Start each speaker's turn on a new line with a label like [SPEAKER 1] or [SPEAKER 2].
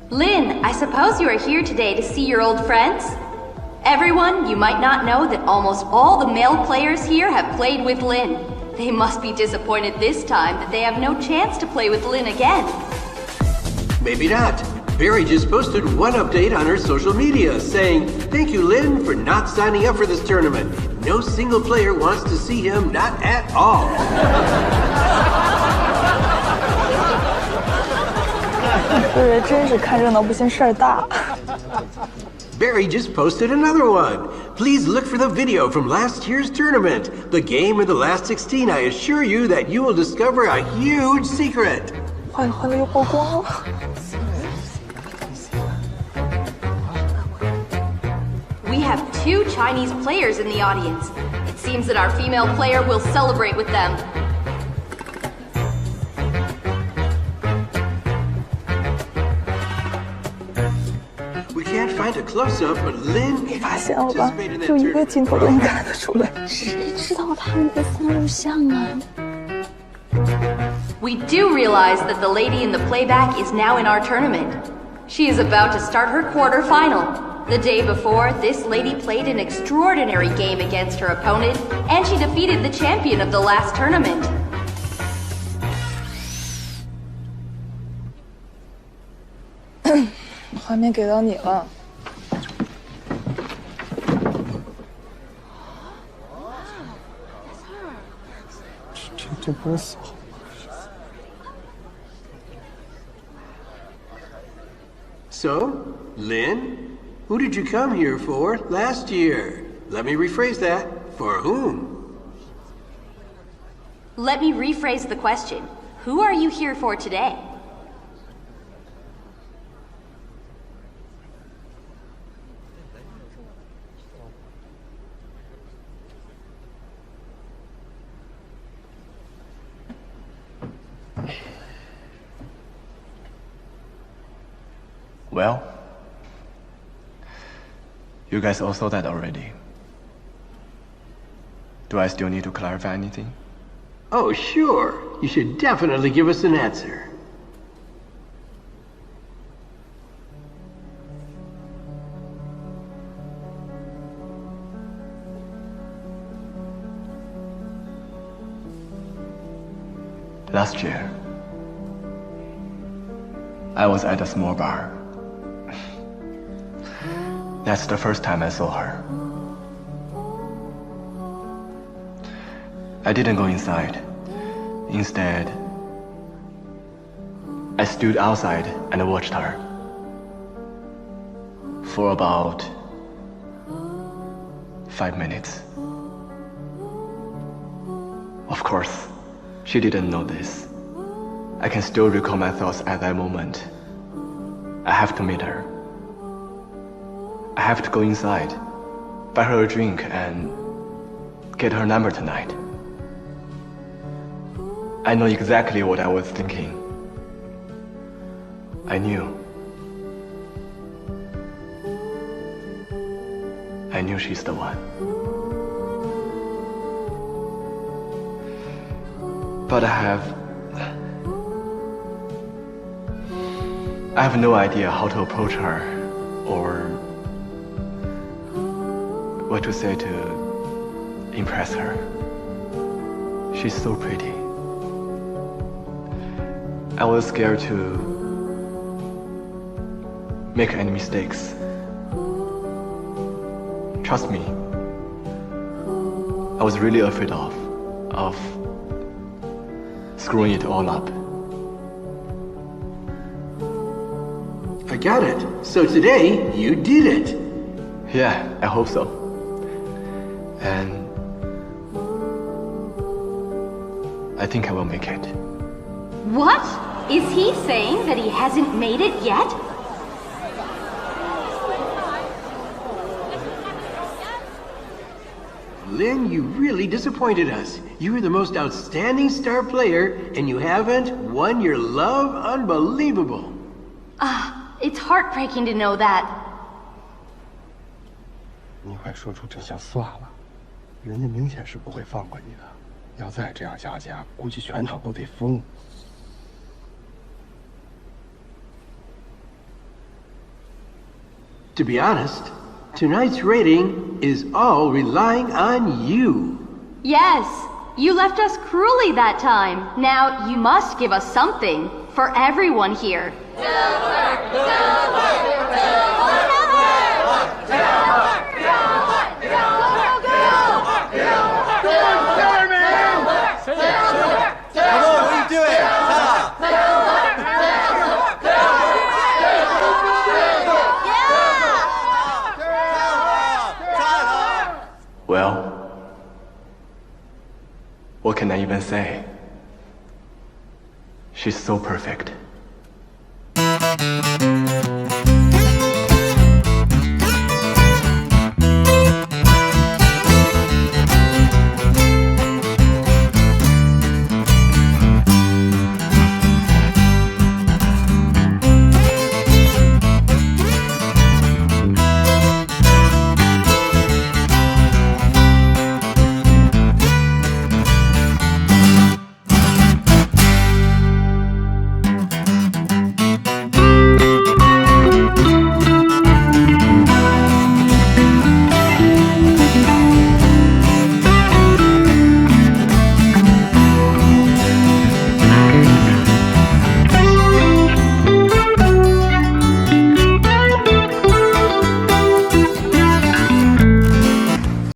[SPEAKER 1] Lin, I suppose you are here today to see your old friends? Everyone, you might not know that almost all the male players here have played with Lin. They must be disappointed this time that they have no chance to play with Lin again.
[SPEAKER 2] Maybe not. Barry just posted one update on her social media saying, "Thank you, Lin, for not signing up for this tournament. No single player wants to see him, not at all." Barry just posted another one. Please look for the video from last year's tournament. The game of the last 16, I assure you that you will discover a huge secret.
[SPEAKER 1] We have 2 Chinese players in the audience. It seems that our female player will celebrate with them.
[SPEAKER 2] We can't find a close-up, but Lin
[SPEAKER 3] 你发现了吧？就一个镜头都能看得出来。谁知道他们在放录像啊？
[SPEAKER 1] We do realize that the lady in the playback is now in our tournament. She is about to start her quarterfinal. The day before, this lady played an extraordinary game against her opponent, and she defeated the champion of the last tournament.
[SPEAKER 3] 画面给到你了。这不是锁。
[SPEAKER 2] So, Lin, who did you come here for last year? Let me rephrase that. For whom?
[SPEAKER 1] Let me rephrase the question. Who are you here for today?
[SPEAKER 4] Well, you guys all saw that already. Do I still need to clarify anything?
[SPEAKER 2] Oh, sure. You should definitely give us an answer.
[SPEAKER 4] Last year, I was at a small bar. That's the first time I saw her. I didn't go inside. Instead, I stood outside and watched her for about 5 minutes. Of course, she didn't know this. I can still recall my thoughts at that moment. I have to meet her. I have to go inside, buy her a drink, and get her number tonight. I know exactly what I was thinking. I knew. I knew she's the one. But I have no idea how to approach her, or what to say to impress her. She's so pretty. I was scared to make any mistakes. Trust me, I was really afraid of screwing it all up.
[SPEAKER 2] I got it. So today, you did it.
[SPEAKER 4] Yeah, I hope so. And I think I will make it.
[SPEAKER 1] What? Is he saying that he hasn't made it yet?
[SPEAKER 2] Lin, you really disappointed us. You were the most outstanding star player, and you haven't won your love? Unbelievable.
[SPEAKER 1] It's heartbreaking to know that.
[SPEAKER 5] 你快说出真相算了，人家明显是不会放过你的。要再这样下去，估计全场都得疯。
[SPEAKER 2] To be honest, tonight's rating is all relying on you.
[SPEAKER 1] Yes, you left us cruelly that time. Now you must give us something for everyone here.
[SPEAKER 4] Well, what can I even say? She's so perfect.